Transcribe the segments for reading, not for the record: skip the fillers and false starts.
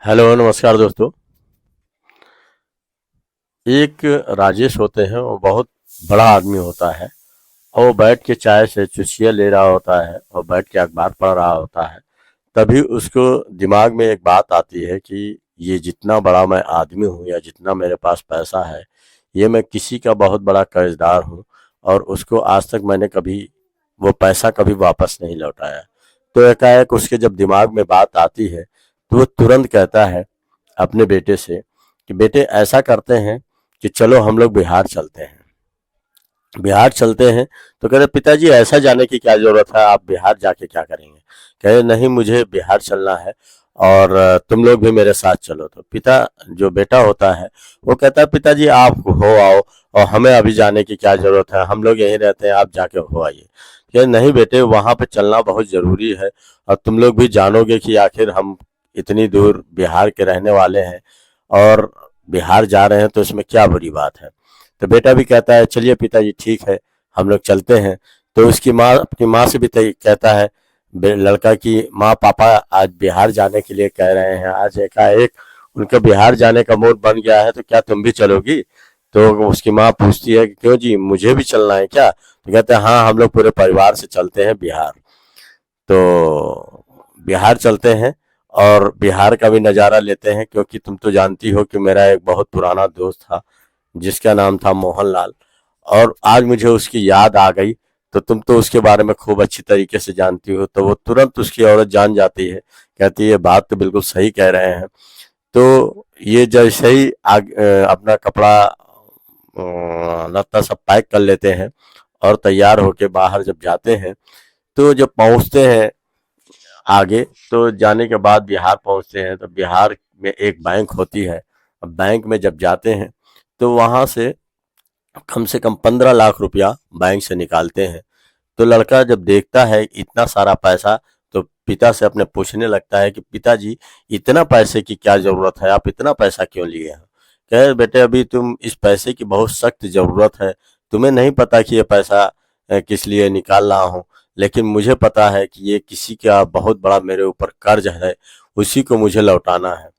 Hello नमस्कार दोस्तों। एक राजेश होते हैं, वो बहुत बड़ा आदमी होता है और वो बैठ के चाय से चुस्कियाँ ले रहा होता है और बैठ के अखबार पढ़ रहा होता है। तभी उसको दिमाग में एक बात आती है कि ये जितना बड़ा मैं आदमी हूँ या जितना मेरे पास पैसा है, ये मैं किसी का बहुत बड़ा कर्जदार हूँ और उसको आज तक मैंने कभी वो पैसा कभी वापस नहीं लौटाया। तो एकाएक उसके जब दिमाग में बात आती है तो वो तुरंत कहता है अपने बेटे से कि बेटे ऐसा करते हैं कि चलो हम लोग बिहार चलते हैं। बिहार चलते हैं तो कह रहे पिताजी ऐसा जाने की क्या जरूरत है, आप बिहार जाके क्या करेंगे। कह रहे नहीं मुझे बिहार चलना है और तुम लोग भी मेरे साथ चलो। तो पिता जो बेटा होता है वो कहता है पिताजी आप हो आओ और हमें अभी जाने की क्या जरूरत है, हम लोग यहीं रहते हैं, आप जाके हो आइए। कह नहीं बेटे वहां पे चलना बहुत जरूरी है और तुम लोग भी जानोगे कि आखिर हम इतनी दूर बिहार के रहने वाले हैं और बिहार जा रहे हैं तो इसमें क्या बुरी बात है। तो बेटा भी कहता है चलिए पिताजी ठीक है, हम लोग चलते हैं। तो उसकी माँ अपनी माँ से भी कहता है लड़का की माँ पापा आज बिहार जाने के लिए कह रहे हैं, आज एकाएक उनका बिहार जाने का मूड बन गया है, तो क्या तुम भी चलोगी। तो उसकी माँ पूछती है कि क्यों जी मुझे भी चलना है क्या। तो कहते हैं हाँ हम लोग पूरे परिवार से चलते हैं बिहार। तो बिहार चलते हैं और बिहार का भी नज़ारा लेते हैं, क्योंकि तुम तो जानती हो कि मेरा एक बहुत पुराना दोस्त था जिसका नाम था मोहनलाल, और आज मुझे उसकी याद आ गई। तो तुम तो उसके बारे में खूब अच्छी तरीके से जानती हो। तो वो तुरंत उसकी औरत जान जाती है, कहती है ये बात तो बिल्कुल सही कह रहे हैं। तो ये जैसे ही अपना कपड़ा लत्ता सब पैक कर लेते हैं और तैयार होके बाहर जब जाते हैं, तो जब पहुंचते हैं आगे, तो जाने के बाद बिहार पहुंचते हैं तो बिहार में एक बैंक होती है। अब बैंक में जब जाते हैं तो वहां से कम 15 लाख रुपया बैंक से निकालते हैं। तो लड़का जब देखता है इतना सारा पैसा, तो पिता से अपने पूछने लगता है कि पिताजी इतना पैसे की क्या जरूरत है, आप इतना पैसा क्यों लिए हैं। कहे बेटे अभी तुम इस पैसे की बहुत सख्त जरूरत है, तुम्हें नहीं पता कि ये पैसा किस लिए निकाल रहा हूँ, लेकिन मुझे पता है कि ये किसी का बहुत बड़ा मेरे ऊपर कर्ज है, उसी को मुझे लौटाना है।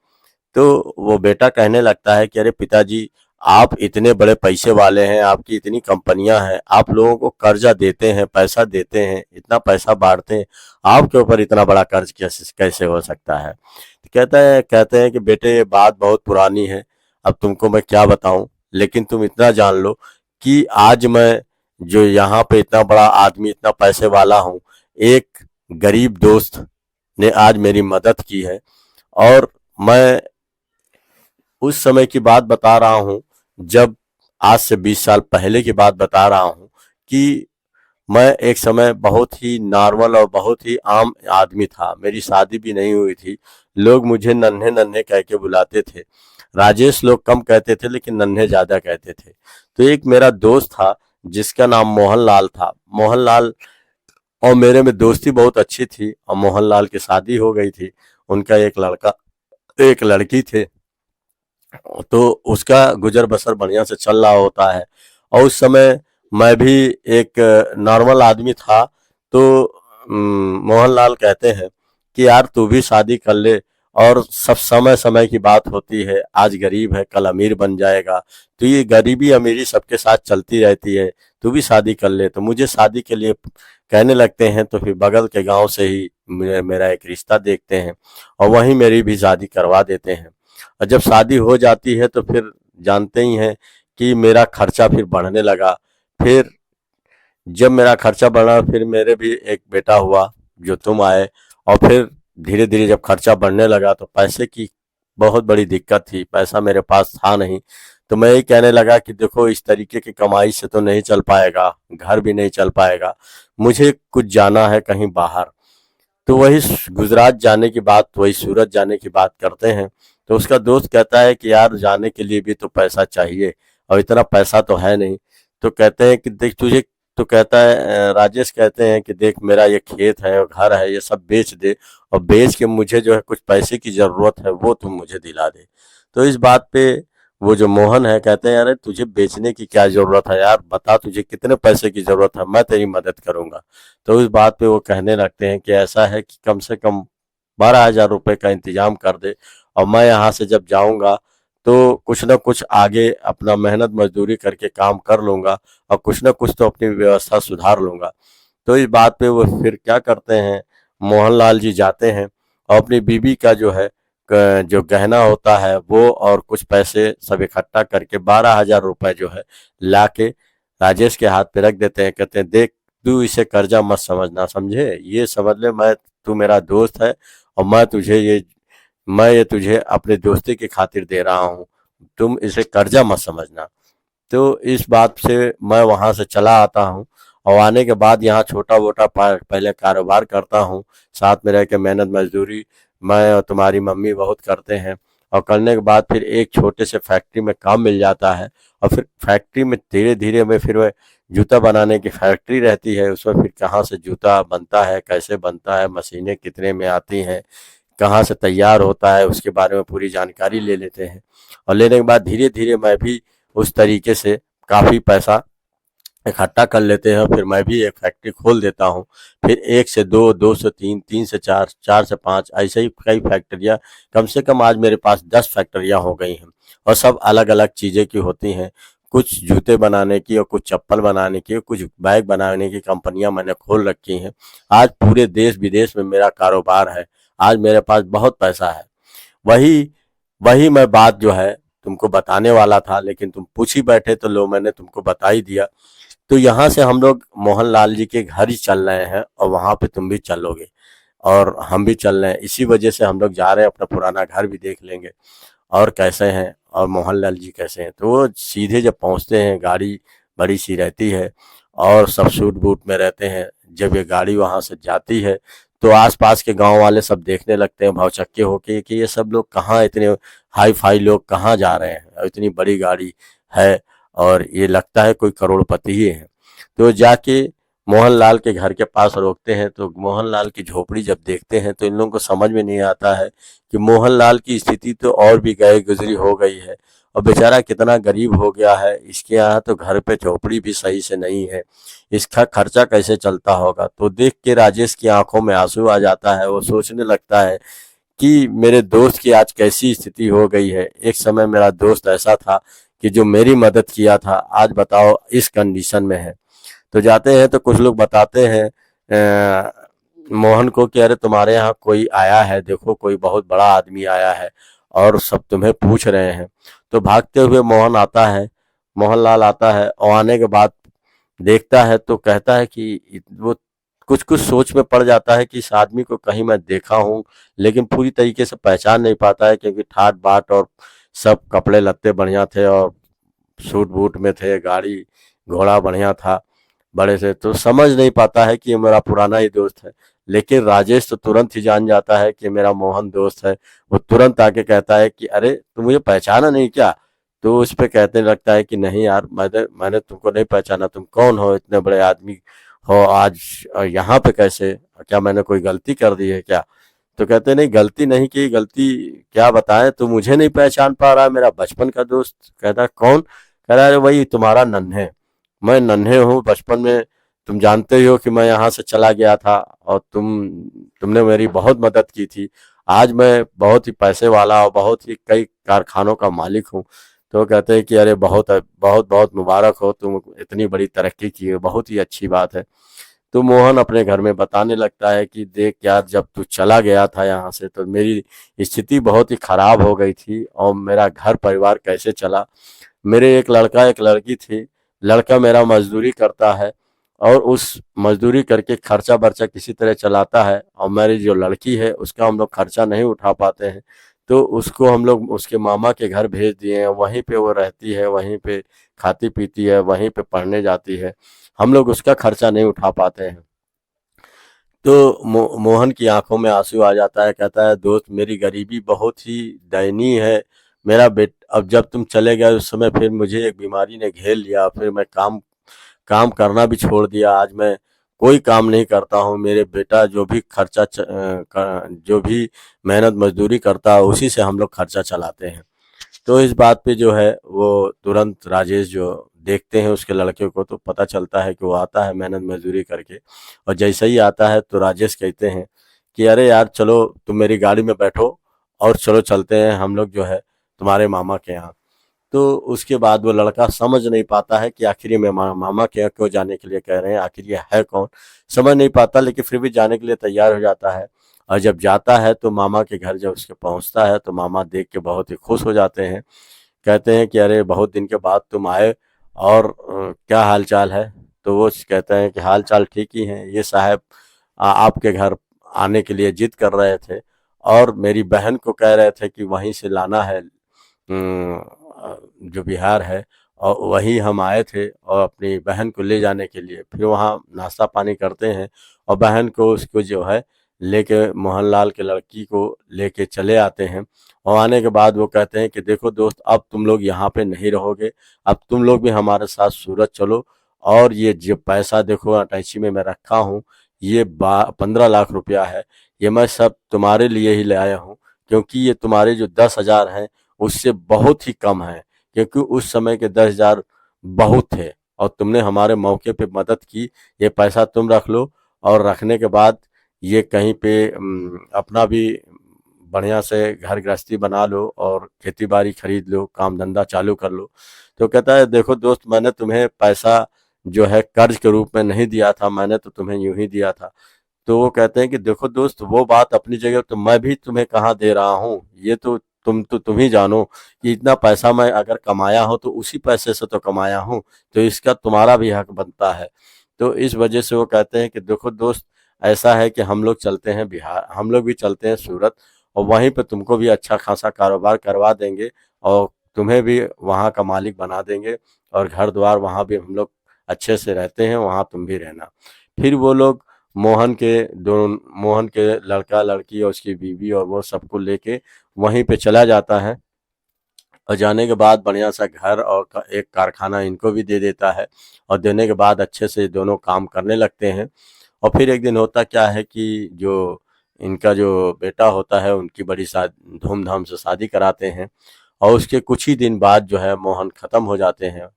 तो वो बेटा कहने लगता है कि अरे पिताजी आप इतने बड़े पैसे वाले हैं, आपकी इतनी कंपनियां हैं, आप लोगों को कर्जा देते हैं, पैसा देते हैं, इतना पैसा बांटते हैं, आपके ऊपर इतना बड़ा कर्ज कैसे कैसे हो सकता है। तो कहते हैं कि बेटे ये बात बहुत पुरानी है, अब तुमको मैं क्या बताऊं, लेकिन तुम इतना जान लो कि आज मैं जो यहाँ पे इतना बड़ा आदमी इतना पैसे वाला हूँ, एक गरीब दोस्त ने आज मेरी मदद की है। और मैं उस समय की बात बता रहा हूँ, जब आज से 20 साल पहले की बात बता रहा हूँ कि मैं एक समय बहुत ही नॉर्मल और बहुत ही आम आदमी था, मेरी शादी भी नहीं हुई थी। लोग मुझे नन्हे नन्हे कह के बुलाते थे, राजेश लोग कम कहते थे लेकिन नन्हे ज्यादा कहते थे। तो एक मेरा दोस्त था जिसका नाम मोहनलाल था। मोहनलाल और मेरे में दोस्ती बहुत अच्छी थी और मोहनलाल की शादी हो गई थी, उनका एक लड़का एक लड़की थे। तो उसका गुजर बसर बढ़िया से चल रहा होता है। और उस समय मैं भी एक नॉर्मल आदमी था। तो मोहनलाल कहते हैं कि यार तू भी शादी कर ले, और सब समय समय की बात होती है, आज गरीब है कल अमीर बन जाएगा, तो ये गरीबी अमीरी सबके साथ चलती रहती है, तू भी शादी कर ले। तो मुझे शादी के लिए कहने लगते हैं, तो फिर बगल के गांव से ही मेरा एक रिश्ता देखते हैं और वहीं मेरी भी शादी करवा देते हैं। और जब शादी हो जाती है तो फिर जानते ही हैं कि मेरा खर्चा फिर बढ़ने लगा। फिर जब मेरा खर्चा बढ़ा, फिर मेरे भी एक बेटा हुआ जो तुम आए, और फिर धीरे धीरे जब खर्चा बढ़ने लगा तो पैसे की बहुत बड़ी दिक्कत थी, पैसा मेरे पास था नहीं। तो मैं यही कहने लगा कि देखो इस तरीके की कमाई से तो नहीं चल पाएगा, घर भी नहीं चल पाएगा, मुझे कुछ जाना है कहीं बाहर। तो वही गुजरात जाने की बात, वही सूरत जाने की बात करते हैं। तो उसका दोस्त कहता है कि यार जाने के लिए भी तो पैसा चाहिए और इतना पैसा तो है नहीं। तो कहते हैं कि देख तुझे, तो कहता है राजेश कहते हैं कि देख मेरा ये खेत है और घर है, ये सब बेच दे और बेच के मुझे जो है कुछ पैसे की जरूरत है वो तुम मुझे दिला दे। तो इस बात पे वो जो मोहन है कहते हैं यार तुझे बेचने की क्या जरूरत है, यार बता तुझे कितने पैसे की जरूरत है, मैं तेरी मदद करूंगा। तो इस बात पे वो कहने लगते हैं कि ऐसा है कि कम से कम 12,000 रुपए का इंतजाम कर दे और मैं यहाँ से जब जाऊंगा तो कुछ ना कुछ आगे अपना मेहनत मजदूरी करके काम कर लूंगा और कुछ ना कुछ तो अपनी व्यवस्था सुधार लूंगा। तो इस बात पे वो फिर क्या करते हैं, मोहनलाल जी जाते हैं और अपनी बीवी का जो है जो गहना होता है वो और कुछ पैसे सब इकट्ठा करके 12,000 रुपए जो है लाके राजेश के हाथ पे रख देते हैं। कहते हैं देख, तू इसे कर्जा मत समझना, समझे, ये समझ ले मैं, तू मेरा दोस्त है और मैं ये तुझे अपने दोस्ती की खातिर दे रहा हूँ, तुम इसे कर्जा मत समझना। तो इस बात से मैं वहां से चला आता हूँ और आने के बाद यहाँ छोटा मोटा पहले कारोबार करता हूँ, साथ में रह के मेहनत मजदूरी मैं और तुम्हारी मम्मी बहुत करते हैं। और करने के बाद फिर एक छोटे से फैक्ट्री में काम मिल जाता है और फिर फैक्ट्री में धीरे धीरे में फिर वह जूता बनाने की फैक्ट्री रहती है, उसमें फिर कहाँ से जूता बनता है, कैसे बनता है, मशीनें कितने में आती हैं, कहाँ से तैयार होता है, उसके बारे में पूरी जानकारी ले लेते हैं। और लेने के बाद धीरे धीरे मैं भी उस तरीके से काफ़ी पैसा इकट्ठा कर लेते हैं। फिर मैं भी एक फैक्ट्री खोल देता हूँ। फिर एक से दो, दो से तीन, तीन से चार, चार से पाँच, ऐसे ही कई फैक्ट्रियाँ, कम से कम आज मेरे पास 10 फैक्ट्रियाँ हो गई हैं और सब अलग अलग चीज़ें की होती हैं। कुछ जूते बनाने की और कुछ चप्पल बनाने की, कुछ बैग बनाने की कंपनियां मैंने खोल रखी हैं। आज पूरे देश विदेश में मेरा कारोबार है। आज मेरे पास बहुत पैसा है। वही वही मैं बात जो है तुमको बताने वाला था, लेकिन तुम पूछ ही बैठे तो लो, मैंने तुमको बता ही दिया। तो यहाँ से हम लोग मोहनलाल जी के घर ही चल रहे हैं और वहां पे तुम भी चलोगे और हम भी चल रहे हैं। इसी वजह से हम लोग जा रहे हैं, अपना पुराना घर भी देख लेंगे और कैसे हैं और मोहनलाल जी कैसे हैं। तो वो सीधे जब पहुंचते हैं, गाड़ी बड़ी सी रहती है और सब सूट बूट में रहते हैं। जब ये गाड़ी वहां से जाती है तो आसपास के गांव वाले सब देखने लगते हैं भौचक्के होके कि ये सब लोग कहाँ, इतने हाई फाई लोग कहाँ जा रहे हैं, और इतनी बड़ी गाड़ी है और ये लगता है कोई करोड़पति ही है। तो जाके मोहनलाल के घर के पास रोकते हैं। तो मोहनलाल की झोपड़ी जब देखते हैं तो इन लोगों को समझ में नहीं आता है कि मोहनलाल की स्थिति तो और भी गए गुजरी हो गई है और बेचारा कितना गरीब हो गया है। इसके यहाँ तो घर पे झोपड़ी भी सही से नहीं है, इसका खर्चा कैसे चलता होगा। तो देख के राजेश की आंखों में आंसू आ जाता है। वो सोचने लगता है कि मेरे दोस्त की आज कैसी स्थिति हो गई है। एक समय मेरा दोस्त ऐसा था कि जो मेरी मदद किया था, आज बताओ इस कंडीशन में है। तो जाते हैं तो कुछ लोग बताते हैं मोहन को कि अरे तुम्हारे यहाँ कोई आया है, देखो कोई बहुत बड़ा आदमी आया है और सब तुम्हें पूछ रहे हैं। तो भागते हुए मोहन आता है, मोहनलाल आता है और आने के बाद देखता है तो कहता है कि वो कुछ कुछ सोच में पड़ जाता है कि इस आदमी को कहीं मैं देखा हूँ, लेकिन पूरी तरीके से पहचान नहीं पाता है क्योंकि ठाट बाट और सब कपड़े लत्ते बढ़िया थे और सूट बूट में थे, गाड़ी घोड़ा बढ़िया था बड़े से, तो समझ नहीं पाता है कि ये मेरा पुराना ही दोस्त है। लेकिन राजेश तो तुरंत ही जान जाता है कि मेरा मोहन दोस्त है। वो तुरंत आके कहता है कि अरे तुम मुझे पहचाना नहीं क्या। तो उस पे कहने लगता है कि नहीं यार, मैंने तुमको नहीं पहचाना, तुम कौन हो, इतने बड़े आदमी हो आज यहाँ पे कैसे, क्या मैंने कोई गलती कर दी है क्या। तो कहते नहीं, गलती नहीं की, गलती क्या बताएं, तू मुझे नहीं पहचान पा रहा, मेरा बचपन का दोस्त। कहता कौन। कह रहा है वही तुम्हारा नन्हे, मैं नन्हे हूँ बचपन में, तुम जानते ही हो कि मैं यहाँ से चला गया था और तुमने मेरी बहुत मदद की थी। आज मैं बहुत ही पैसे वाला और बहुत ही कई कारखानों का मालिक हूँ। तो कहते हैं कि अरे बहुत बहुत बहुत मुबारक हो, तुम इतनी बड़ी तरक्की की है, बहुत ही अच्छी बात है। तो मोहन अपने घर में बताने लगता है कि देख यार, जब तू चला गया था यहाँ से तो मेरी स्थिति बहुत ही खराब हो गई थी और मेरा घर परिवार कैसे चला। मेरे एक लड़का एक लड़की थी, लड़का मेरा मजदूरी करता है और उस मजदूरी करके खर्चा बर्चा किसी तरह चलाता है और मेरी जो लड़की है उसका हम लोग खर्चा नहीं उठा पाते हैं। तो उसको हम लोग उसके मामा के घर भेज दिए हैं, वहीं पे वो रहती है, वहीं पे खाती पीती है, वहीं पे पढ़ने जाती है, हम लोग उसका खर्चा नहीं उठा पाते हैं। तो मोहन की आंखों में आंसू आ जाता है। कहता है दोस्त, मेरी गरीबी बहुत ही दयनीय है। मेरा अब जब तुम चले गए उस समय फिर मुझे एक बीमारी ने घेर लिया, फिर मैं काम काम करना भी छोड़ दिया। आज मैं कोई काम नहीं करता हूँ। मेरे बेटा जो भी जो भी मेहनत मजदूरी करता है उसी से हम लोग खर्चा चलाते हैं। तो इस बात पे जो है वो तुरंत राजेश जो देखते हैं उसके लड़के को, तो पता चलता है कि वो आता है मेहनत मजदूरी करके। और जैसे ही आता है तो राजेश कहते हैं कि अरे यार चलो तुम मेरी गाड़ी में बैठो और चलो चलते हैं हम लोग जो है तुम्हारे मामा के यहाँ। तो उसके बाद वो लड़का समझ नहीं पाता है कि आखिर ये मामा के यहाँ क्यों जाने के लिए कह रहे हैं, आखिर ये है कौन, समझ नहीं पाता, लेकिन फिर भी जाने के लिए तैयार हो जाता है। और जब जाता है तो मामा के घर जब उसके पहुंचता है तो मामा देख के बहुत ही खुश हो जाते हैं, कहते हैं कि अरे बहुत दिन के बाद तुम आए, और क्या हाल चाल है। तो वो कहते हैं कि हाल चाल ठीक ही है, ये साहब आपके घर आने के लिए जिद कर रहे थे और मेरी बहन को कह रहे थे कि वहीं से लाना है, जो बिहार है, और वहीं हम आए थे और अपनी बहन को ले जाने के लिए। फिर वहाँ नाश्ता पानी करते हैं और बहन को उसको जो है लेके मोहनलाल के लड़की को लेके चले आते हैं। और आने के बाद वो कहते हैं कि देखो दोस्त, अब तुम लोग यहाँ पे नहीं रहोगे, अब तुम लोग भी हमारे साथ सूरत चलो, और ये जो पैसा देखो अटैची में मैं रखा हूँ, ये 15 लाख रुपया है, ये मैं सब तुम्हारे लिए ही ले आया हूँ, क्योंकि ये तुम्हारे जो 10,000 हैं उससे बहुत ही कम है, क्योंकि उस समय के 10,000 बहुत थे और तुमने हमारे मौके पे मदद की, ये पैसा तुम रख लो, और रखने के बाद ये कहीं पे अपना भी बढ़िया से घर गृहस्थी बना लो और खेती बाड़ी खरीद लो, काम धंधा चालू कर लो। तो कहता है देखो दोस्त, मैंने तुम्हें पैसा जो है कर्ज के रूप में नहीं दिया था, मैंने तो तुम्हें यूं ही दिया था। तो वो कहते हैं कि देखो दोस्त, वो बात अपनी जगह, तो मैं भी तुम्हें कहाँ दे रहा हूँ, ये तो तुम ही जानो कि इतना पैसा मैं अगर कमाया हूँ तो उसी पैसे से तो कमाया हूँ, तो इसका तुम्हारा भी हक बनता है। तो इस वजह से वो कहते हैं कि देखो दोस्त, ऐसा है कि हम लोग चलते हैं बिहार, हम लोग भी चलते हैं सूरत, और वहीं पे तुमको भी अच्छा खासा कारोबार करवा देंगे और तुम्हें भी वहाँ का मालिक बना देंगे, और घर द्वार वहाँ भी हम लोग अच्छे से रहते हैं, वहाँ तुम भी रहना। फिर वो लोग मोहन के लड़का लड़की और उसकी बीवी और वो सबको लेके वहीं पे चला जाता है, और जाने के बाद बढ़िया सा घर और एक कारखाना इनको भी दे देता है, और देने के बाद अच्छे से दोनों काम करने लगते हैं। और फिर एक दिन होता क्या है कि जो इनका जो बेटा होता है उनकी बड़ी धूमधाम से शादी कराते हैं, और उसके कुछ ही दिन बाद जो है मोहन खत्म हो जाते हैं,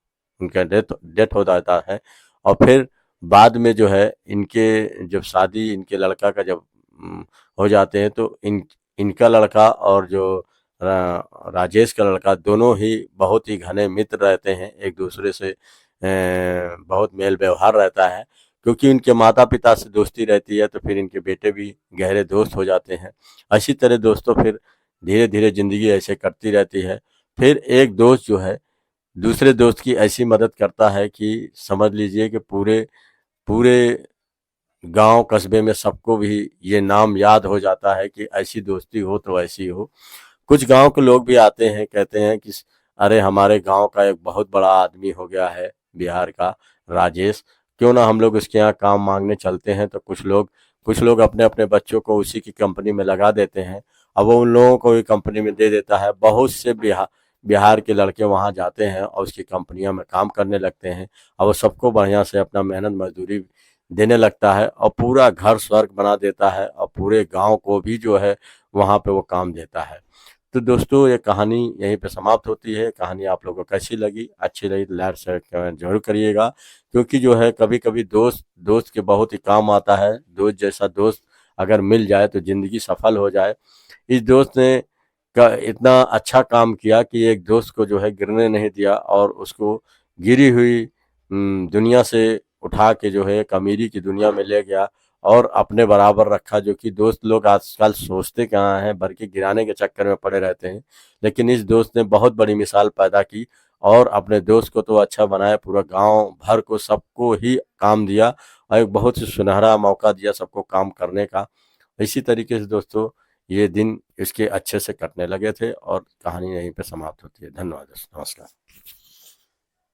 उनका डेथ डेथ हो जाता है। और फिर बाद में जो है इनके जब शादी इनके लड़का का जब हो जाते हैं, तो इनका लड़का और जो राजेश का लड़का दोनों ही बहुत ही घने मित्र रहते हैं, एक दूसरे से बहुत मेल व्यवहार रहता है, क्योंकि इनके माता पिता से दोस्ती रहती है, तो फिर इनके बेटे भी गहरे दोस्त हो जाते हैं। इसी तरह दोस्तों फिर धीरे धीरे जिंदगी ऐसे कटती रहती है। फिर एक दोस्त जो है दूसरे दोस्त की ऐसी मदद करता है कि समझ लीजिए कि पूरे पूरे गांव कस्बे में सबको भी ये नाम याद हो जाता है कि ऐसी दोस्ती हो तो ऐसी हो। कुछ गांव के लोग भी आते हैं, कहते हैं कि अरे हमारे गांव का एक बहुत बड़ा आदमी हो गया है बिहार का राजेश, क्यों ना हम लोग उसके यहाँ काम मांगने चलते हैं। तो कुछ लोग अपने अपने बच्चों को उसी की कंपनी में लगा देते हैं, अब वो उन लोगों को भी कंपनी में दे देता है। बहुत से बिहार के लड़के वहाँ जाते हैं और उसकी कंपनियों में काम करने लगते हैं, और वो सबको बढ़िया से अपना मेहनत मजदूरी देने लगता है, और पूरा घर स्वर्ग बना देता है, और पूरे गांव को भी जो है वहाँ पे वो काम देता है। तो दोस्तों ये कहानी यहीं पे समाप्त होती है। कहानी आप लोगों को कैसी लगी, अच्छी लगी तो लाइक शेयर कमेंट जरूर करिएगा, क्योंकि जो है कभी कभी दोस्त दोस्त के बहुत ही काम आता है। दोस्त जैसा दोस्त अगर मिल जाए तो जिंदगी सफल हो जाए। इस दोस्त ने इतना अच्छा काम किया कि एक दोस्त को जो है गिरने नहीं दिया, और उसको गिरी हुई दुनिया से उठा के जो है एक अमीरी की दुनिया में ले गया और अपने बराबर रखा, जो कि दोस्त लोग आजकल सोचते कहाँ हैं, बल्कि गिराने के चक्कर में पड़े रहते हैं। लेकिन इस दोस्त ने बहुत बड़ी मिसाल पैदा की, और अपने दोस्त को तो अच्छा बनाया, पूरा गांव भर को सबको ही काम दिया, और एक बहुत ही सुनहरा मौका दिया सबको काम करने का। इसी तरीके से दोस्तों ये दिन इसके अच्छे से कटने लगे थे, और कहानी यहीं पे समाप्त होती है। धन्यवाद दोस्तों, नमस्कार।